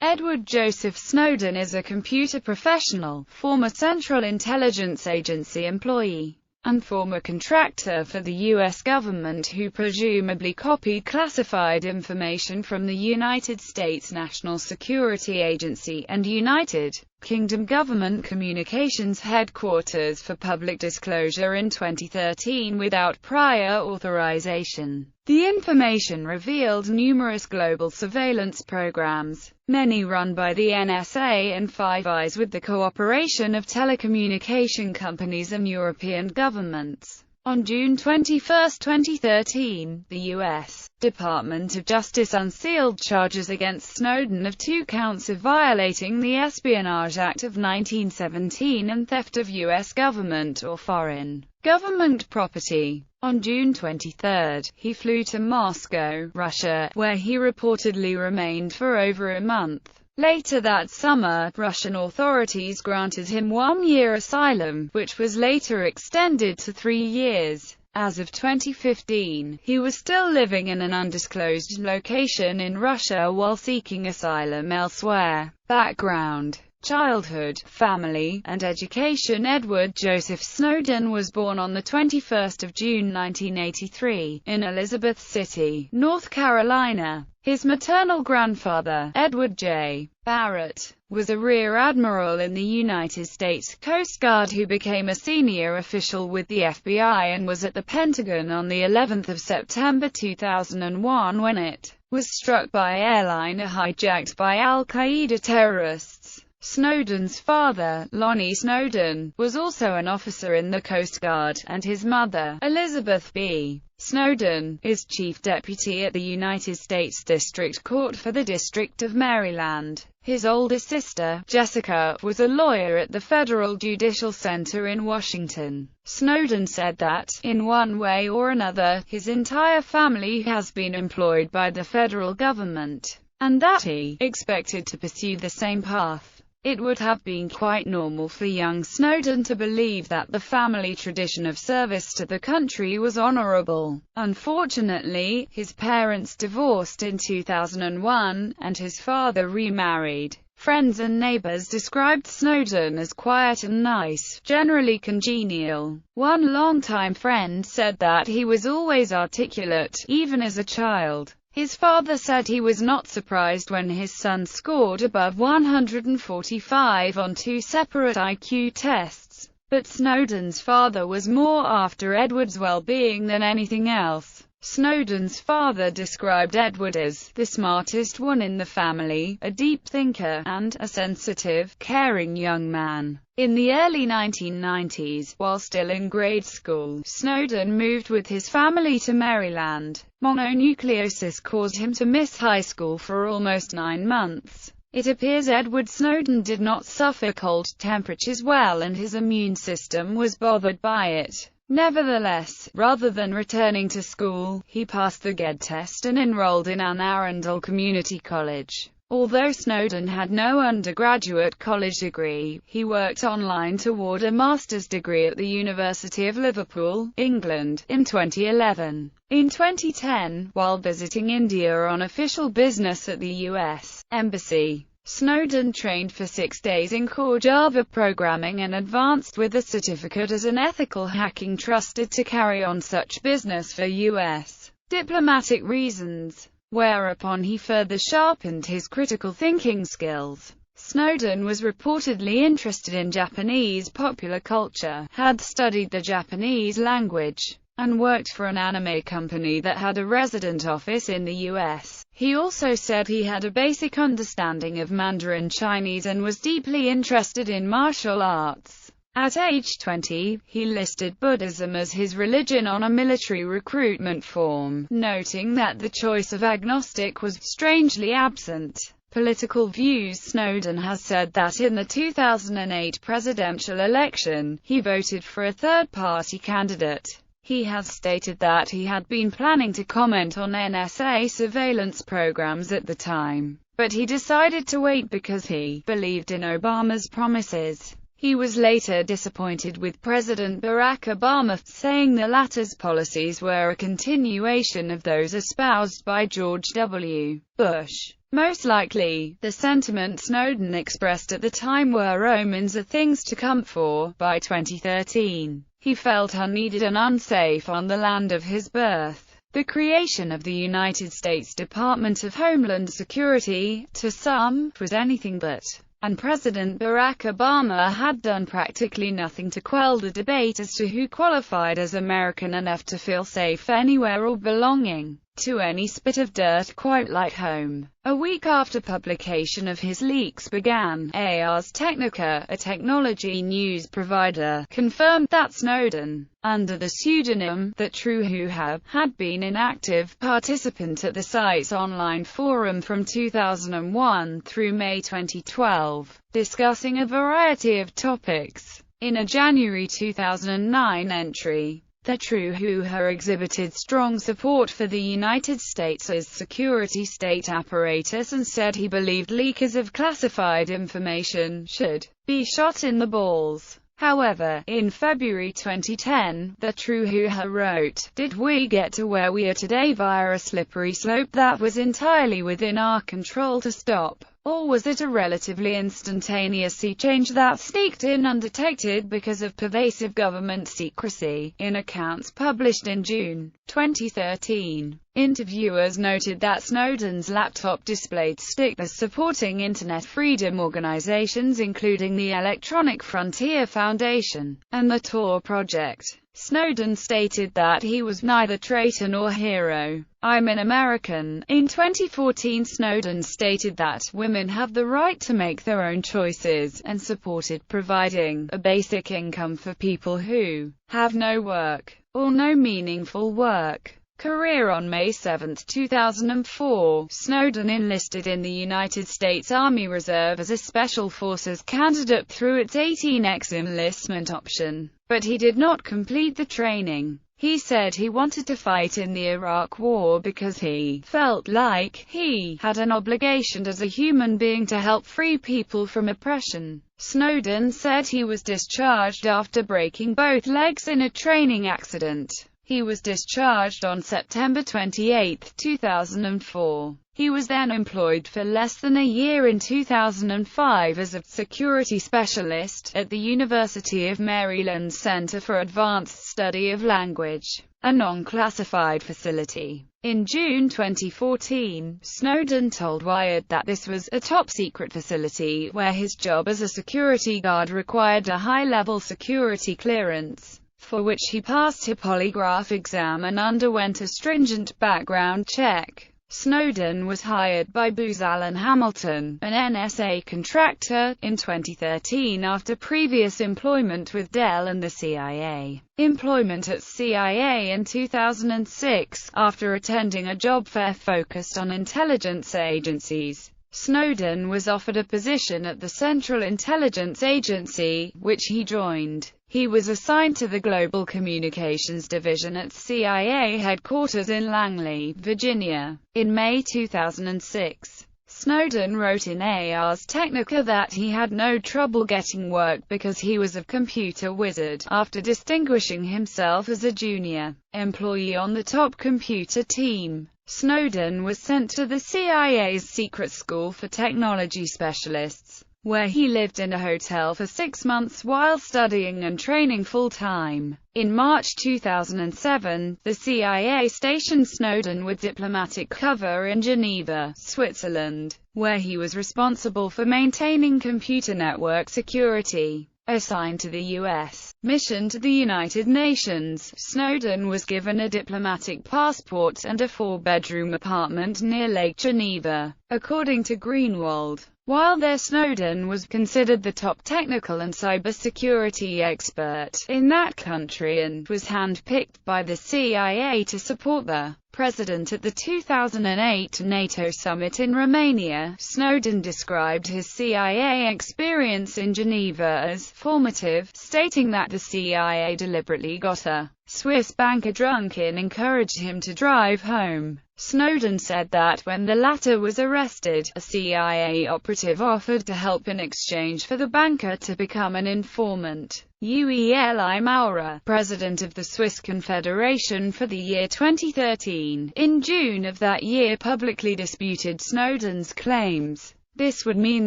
Edward Joseph Snowden is a computer professional, former Central Intelligence Agency employee, and former contractor for the U.S. government who presumably copied classified information from the United States National Security Agency and United Kingdom Government Communications Headquarters for public disclosure in 2013 without prior authorization. The information revealed numerous global surveillance programs, many run by the NSA and Five Eyes with the cooperation of telecommunication companies and European governments. On June 21, 2013, the U.S. Department of Justice unsealed charges against Snowden of 2 counts of violating the Espionage Act of 1917 and theft of U.S. government or foreign government property. On June 23, he flew to Moscow, Russia, where he reportedly remained for over a month. Later that summer, Russian authorities granted him 1-year asylum, which was later extended to 3 years. As of 2015, he was still living in an undisclosed location in Russia while seeking asylum elsewhere. Background: childhood, family, and education. Edward Joseph Snowden was born on the 21st of June 1983, in Elizabeth City, North Carolina. His maternal grandfather, Edward J. Barrett, was a Rear Admiral in the United States Coast Guard who became a senior official with the FBI and was at the Pentagon on the 11th of September 2001 when it was struck by airliner hijacked by al-Qaeda terrorists. Snowden's father, Lonnie Snowden, was also an officer in the Coast Guard, and his mother, Elizabeth B. Snowden, is Chief Deputy at the United States District Court for the District of Maryland. His older sister, Jessica, was a lawyer at the Federal Judicial Center in Washington. Snowden said that, in one way or another, his entire family has been employed by the federal government, and that he expected to pursue the same path. It would have been quite normal for young Snowden to believe that the family tradition of service to the country was honorable. Unfortunately, his parents divorced in 2001, and his father remarried. Friends and neighbors described Snowden as quiet and nice, generally congenial. One longtime friend said that he was always articulate, even as a child. His father said he was not surprised when his son scored above 145 on 2 separate IQ tests, but Snowden's father was more after Edward's well-being than anything else. Snowden's father described Edward as the smartest one in the family, a deep thinker, and a sensitive, caring young man. In the early 1990s, while still in grade school, Snowden moved with his family to Maryland. Mononucleosis caused him to miss high school for almost 9 months. It appears Edward Snowden did not suffer cold temperatures well and his immune system was bothered by it. Nevertheless, rather than returning to school, he passed the GED test and enrolled in Anne Arundel Community College. Although Snowden had no undergraduate college degree, he worked online toward a master's degree at the University of Liverpool, England, in 2011. In 2010, while visiting India on official business at the U.S. Embassy, Snowden trained for 6 days in core Java programming and advanced with a certificate as an ethical hacking trusted to carry on such business for U.S. diplomatic reasons, whereupon he further sharpened his critical thinking skills. Snowden was reportedly interested in Japanese popular culture, had studied the Japanese language, and worked for an anime company that had a resident office in the U.S. He also said he had a basic understanding of Mandarin Chinese and was deeply interested in martial arts. At age 20, he listed Buddhism as his religion on a military recruitment form, noting that the choice of agnostic was strangely absent. Political views. Snowden has said that in the 2008 presidential election, he voted for a third-party candidate. He has stated that he had been planning to comment on NSA surveillance programs at the time, but he decided to wait because he believed in Obama's promises. He was later disappointed with President Barack Obama, saying the latter's policies were a continuation of those espoused by George W. Bush. Most likely, the sentiment Snowden expressed at the time were omens of things to come, for, by 2013, he felt unneeded and unsafe on the land of his birth. The creation of the United States Department of Homeland Security, to some, was anything but, and President Barack Obama had done practically nothing to quell the debate as to who qualified as American enough to feel safe anywhere or belonging to any spit of dirt quite like home. A week after publication of his leaks began, Ars Technica, a technology news provider, confirmed that Snowden, under the pseudonym The True Who, had been an active participant at the site's online forum from 2001 through May 2012, discussing a variety of topics. In a January 2009 entry, The True Who exhibited strong support for the United States' security state apparatus and said he believed leakers of classified information should be shot in the balls. However, in February 2010, The True Who wrote, "Did we get to where we are today via a slippery slope that was entirely within our control to stop? Or was it a relatively instantaneous sea change that sneaked in undetected because of pervasive government secrecy?" In accounts published in June 2013, interviewers noted that Snowden's laptop displayed stickers supporting Internet freedom organizations including the Electronic Frontier Foundation and the Tor Project. Snowden stated that he was neither traitor nor hero. "I'm an American." In 2014, Snowden stated that women have the right to make their own choices, and supported providing a basic income for people who have no work, or no meaningful work. Career. On May 7, 2004, Snowden enlisted in the United States Army Reserve as a Special Forces candidate through its 18X enlistment option, but he did not complete the training. He said he wanted to fight in the Iraq War because he felt like he had an obligation as a human being to help free people from oppression. Snowden said he was discharged after breaking both legs in a training accident. He was discharged on September 28, 2004. He was then employed for less than a year in 2005 as a security specialist at the University of Maryland's Center for Advanced Study of Language, a non-classified facility. In June 2014, Snowden told Wired that this was a top-secret facility where his job as a security guard required a high-level security clearance, for which he passed a polygraph exam and underwent a stringent background check. Snowden was hired by Booz Allen Hamilton, an NSA contractor, in 2013 after previous employment with Dell and the CIA. Employment at CIA in 2006, after attending a job fair focused on intelligence agencies. Snowden was offered a position at the Central Intelligence Agency, which he joined. He was assigned to the Global Communications Division at CIA headquarters in Langley, Virginia. In May 2006, Snowden wrote in Ars Technica that he had no trouble getting work because he was a computer wizard, after distinguishing himself as a junior employee on the top computer team. Snowden was sent to the CIA's Secret School for Technology Specialists, where he lived in a hotel for 6 months while studying and training full-time. In March 2007, the CIA stationed Snowden with diplomatic cover in Geneva, Switzerland, where he was responsible for maintaining computer network security. Assigned to the U.S. mission to the United Nations, Snowden was given a diplomatic passport and a 4-bedroom apartment near Lake Geneva, according to Greenwald. While there, Snowden was considered the top technical and cybersecurity expert in that country and was handpicked by the CIA to support the president at the 2008 NATO summit in Romania. Snowden described his CIA experience in Geneva as formative, stating that the CIA deliberately got a Swiss banker drunk and encouraged him to drive home. Snowden said that when the latter was arrested, a CIA operative offered to help in exchange for the banker to become an informant. Ueli Maurer, president of the Swiss Confederation for the year 2013, in June of that year publicly disputed Snowden's claims. This would mean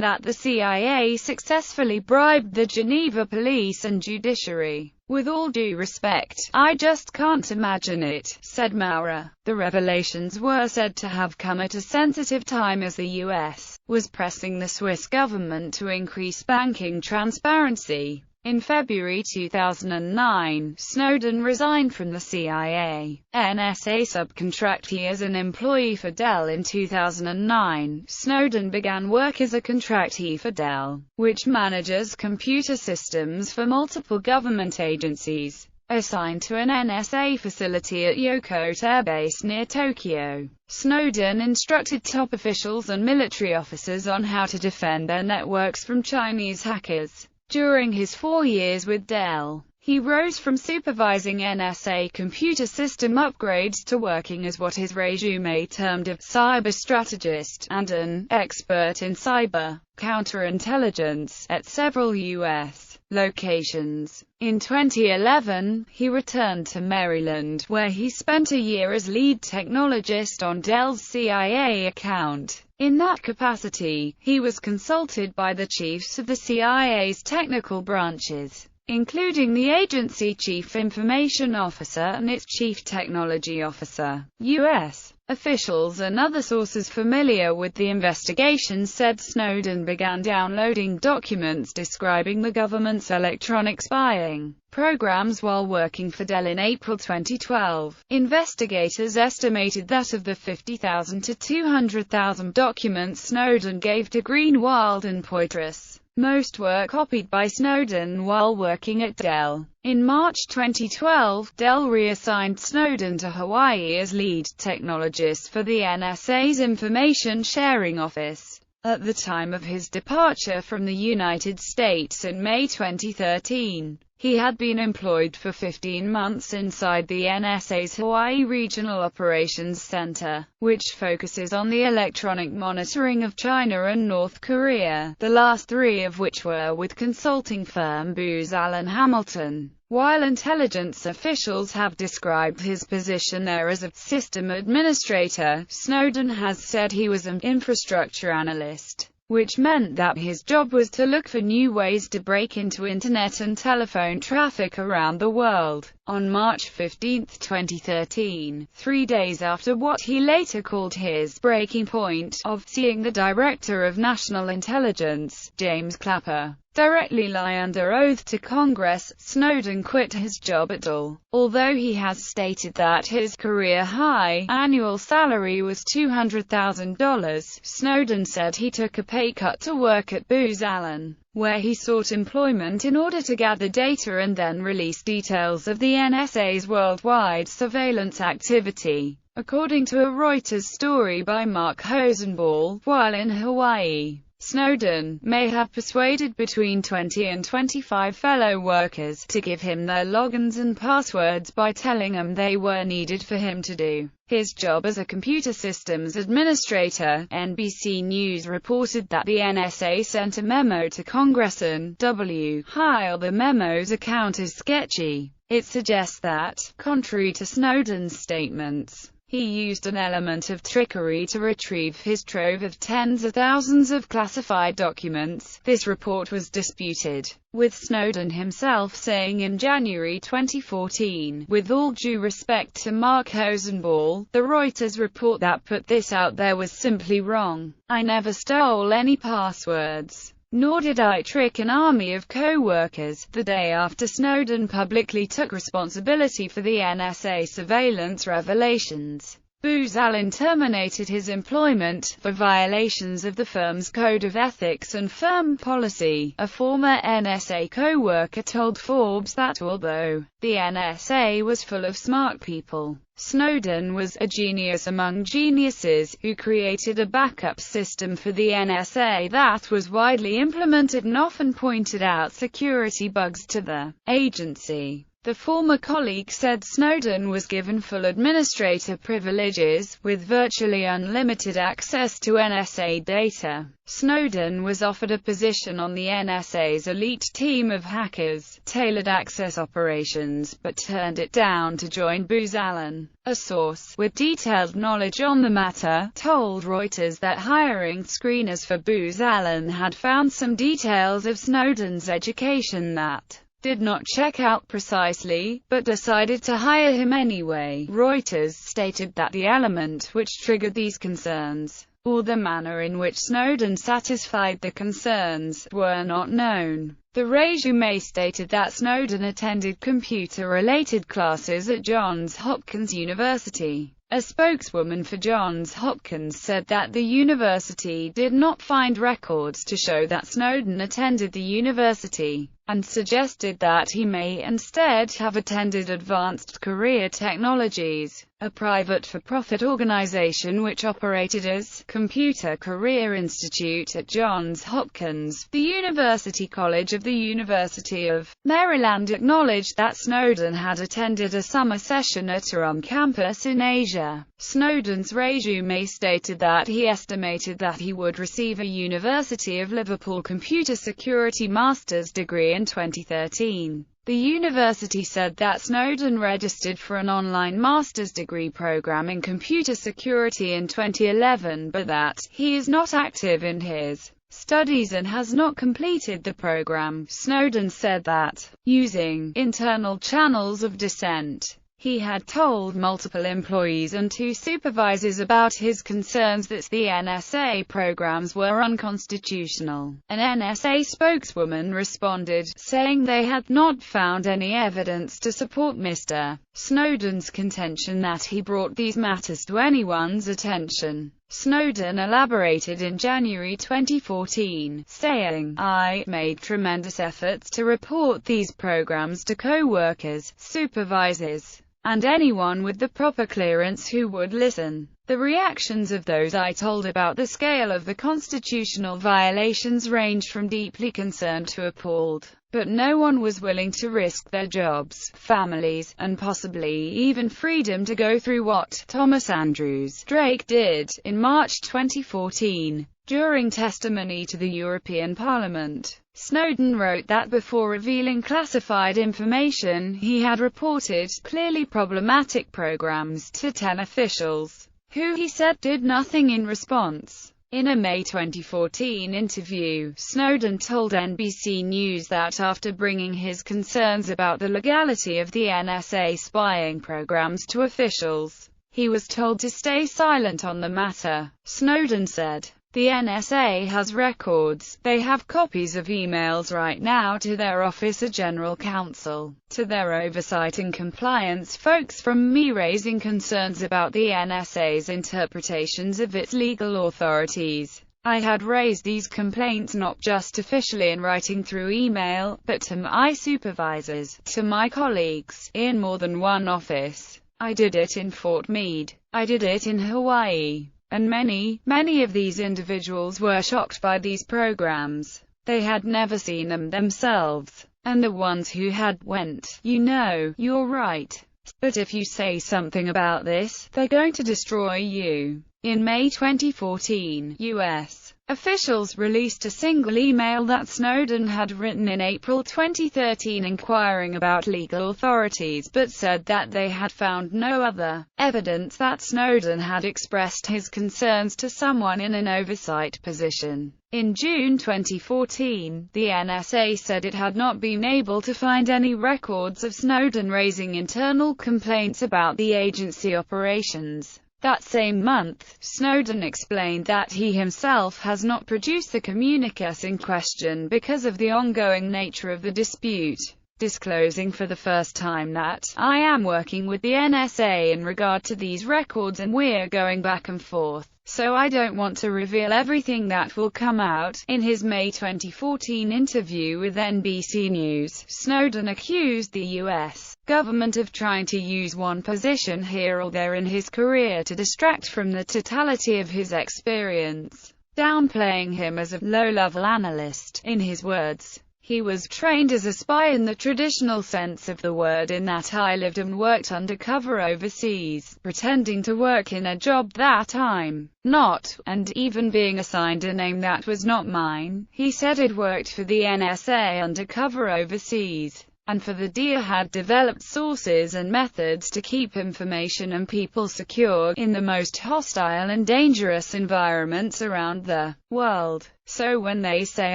that the CIA successfully bribed the Geneva police and judiciary. "With all due respect, I just can't imagine it," said Maurer. The revelations were said to have come at a sensitive time as the U.S. was pressing the Swiss government to increase banking transparency. In February 2009, Snowden resigned from the CIA NSA subcontract. As an employee for Dell in 2009, Snowden began work as a contractee for Dell, which manages computer systems for multiple government agencies. Assigned to an NSA facility at Yokote Air Base near Tokyo, Snowden instructed top officials and military officers on how to defend their networks from Chinese hackers. During his 4 years with Dell, he rose from supervising NSA computer system upgrades to working as what his resume termed a cyber strategist and an expert in cyber counterintelligence at several U.S. locations. In 2011, he returned to Maryland, where he spent a year as lead technologist on Dell's CIA account. In that capacity, he was consulted by the chiefs of the CIA's technical branches, including the agency chief information officer and its chief technology officer. U.S. officials and other sources familiar with the investigation said Snowden began downloading documents describing the government's electronic spying programs while working for Dell in April 2012. Investigators estimated that of the 50,000 to 200,000 documents Snowden gave to Greenwald and Poitras, most were copied by Snowden while working at Dell. In March 2012, Dell reassigned Snowden to Hawaii as lead technologist for the NSA's Information Sharing Office. At the time of his departure from the United States in May 2013, he had been employed for 15 months inside the NSA's Hawaii Regional Operations Center, which focuses on the electronic monitoring of China and North Korea, the last 3 of which were with consulting firm Booz Allen Hamilton. While intelligence officials have described his position there as a system administrator, Snowden has said he was an infrastructure analyst, which meant that his job was to look for new ways to break into internet and telephone traffic around the world. On March 15, 2013, 3 days after what he later called his breaking point of seeing the Director of National Intelligence, James Clapper, directly lie under oath to Congress, Snowden quit his job at Dell. Although he has stated that his career-high annual salary was $200,000, Snowden said he took a pay cut to work at Booz Allen, where he sought employment in order to gather data and then release details of the NSA's worldwide surveillance activity. According to a Reuters story by Mark Hosenball, while in Hawaii, Snowden may have persuaded between 20 and 25 fellow workers to give him their logins and passwords by telling them they were needed for him to do his job as a computer systems administrator. NBC News reported that the NSA sent a memo to Congressman W. Heil. The memo's account is sketchy. It suggests that, contrary to Snowden's statements, he used an element of trickery to retrieve his trove of tens of thousands of classified documents. This report was disputed, with Snowden himself saying in January 2014, with all due respect to Mark Hosenball, the Reuters report that put this out there was simply wrong. I never stole any passwords. Nor did I trick an army of co-workers. The day after Snowden publicly took responsibility for the NSA surveillance revelations, Booz Allen terminated his employment for violations of the firm's code of ethics and firm policy. A former NSA co-worker told Forbes that although the NSA was full of smart people, Snowden was a genius among geniuses, who created a backup system for the NSA that was widely implemented and often pointed out security bugs to the agency. The former colleague said Snowden was given full administrator privileges, with virtually unlimited access to NSA data. Snowden was offered a position on the NSA's elite team of hackers, tailored access operations, but turned it down to join Booz Allen. A source with detailed knowledge on the matter told Reuters that hiring screeners for Booz Allen had found some details of Snowden's education that did not check out precisely, but decided to hire him anyway. Reuters stated that the element which triggered these concerns, or the manner in which Snowden satisfied the concerns, were not known. The resume stated that Snowden attended computer-related classes at Johns Hopkins University. A spokeswoman for Johns Hopkins said that the university did not find records to show that Snowden attended the university, and suggested that he may instead have attended Advanced Career Technologies, a private for-profit organization which operated as Computer Career Institute at Johns Hopkins. The University College of the University of Maryland acknowledged that Snowden had attended a summer session at a campus in Asia. Snowden's resume stated that he estimated that he would receive a University of Liverpool computer security master's degree in 2013. The university said that Snowden registered for an online master's degree program in computer security in 2011, but that he is not active in his studies and has not completed the program. Snowden said that, using internal channels of dissent, he had told multiple employees and 2 supervisors about his concerns that the NSA programs were unconstitutional. An NSA spokeswoman responded, saying they had not found any evidence to support Mr. Snowden's contention that he brought these matters to anyone's attention. Snowden elaborated in January 2014, saying, "I made tremendous efforts to report these programs to co-workers, supervisors, and anyone with the proper clearance who would listen. The reactions of those I told about the scale of the constitutional violations ranged from deeply concerned to appalled. But no one was willing to risk their jobs, families, and possibly even freedom to go through what Thomas Andrews Drake did." In March 2014, during testimony to the European Parliament, Snowden wrote that before revealing classified information, he had reported clearly problematic programs to 10 officials, who he said did nothing in response. In a May 2014 interview, Snowden told NBC News that after bringing his concerns about the legality of the NSA spying programs to officials, he was told to stay silent on the matter. Snowden said, "The NSA has records. They have copies of emails right now to their Office of General Counsel, to their oversight and compliance folks, from me raising concerns about the NSA's interpretations of its legal authorities. I had raised these complaints not just officially in writing through email, but to my supervisors, to my colleagues, in more than one office. I did it in Fort Meade. I did it in Hawaii. And many of these individuals were shocked by these programs. They had never seen them themselves. And the ones who had went, you know, you're right. But if you say something about this, they're going to destroy you." In May 2014, U.S. officials released a single email that Snowden had written in April 2013 inquiring about legal authorities, but said that they had found no other evidence that Snowden had expressed his concerns to someone in an oversight position. In June 2014, the NSA said it had not been able to find any records of Snowden raising internal complaints about the agency operations. That same month, Snowden explained that he himself has not produced the communiques in question because of the ongoing nature of the dispute, disclosing for the first time that, "I am working with the NSA in regard to these records and we're going back and forth, so I don't want to reveal everything that will come out." In his May 2014 interview with NBC News, Snowden accused the U.S. government of trying to use one position here or there in his career to distract from the totality of his experience, downplaying him as a low-level analyst. In his words, He was trained as a spy in the traditional sense of the word, in that I lived and worked undercover overseas, pretending to work in a job that I'm not, and even being assigned a name that was not mine. He said he'd worked for the NSA undercover overseas, and for the DIA had developed sources and methods to keep information and people secure in the most hostile and dangerous environments around the world. So when they say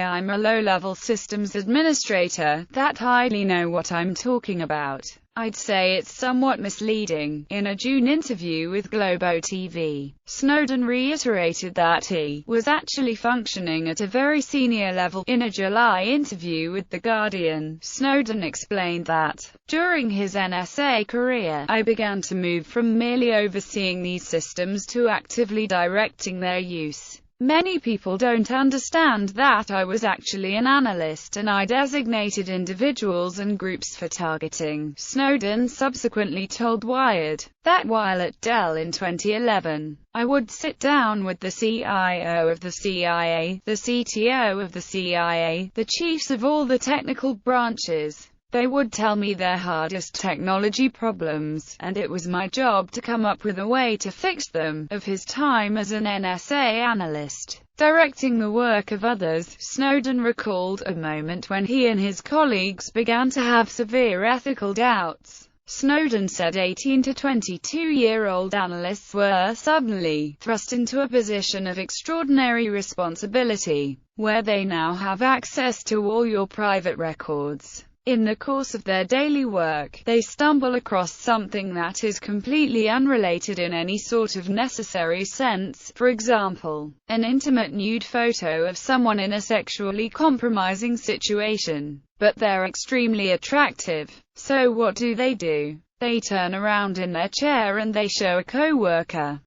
I'm a low-level systems administrator, that hardly know what I'm talking about. I'd say it's somewhat misleading. In a June interview with Globo TV, Snowden reiterated that he was actually functioning at a very senior level. In a July interview with The Guardian, Snowden explained that, during his NSA career, I began to move from merely overseeing these systems to actively directing their use. Many people don't understand that I was actually an analyst and I designated individuals and groups for targeting. Snowden subsequently told Wired that while at Dell in 2011, I would sit down with the CIO of the CIA, the CTO of the CIA, the chiefs of all the technical branches. They would tell me their hardest technology problems, and it was my job to come up with a way to fix them. Of his time as an NSA analyst, directing the work of others, Snowden recalled a moment when he and his colleagues began to have severe ethical doubts. Snowden said 18 to 22-year-old analysts were suddenly thrust into a position of extraordinary responsibility, where they now have access to all your private records. In the course of their daily work, they stumble across something that is completely unrelated in any sort of necessary sense, for example, an intimate nude photo of someone in a sexually compromising situation. But they're extremely attractive. So what do? They turn around in their chair and they show a co-worker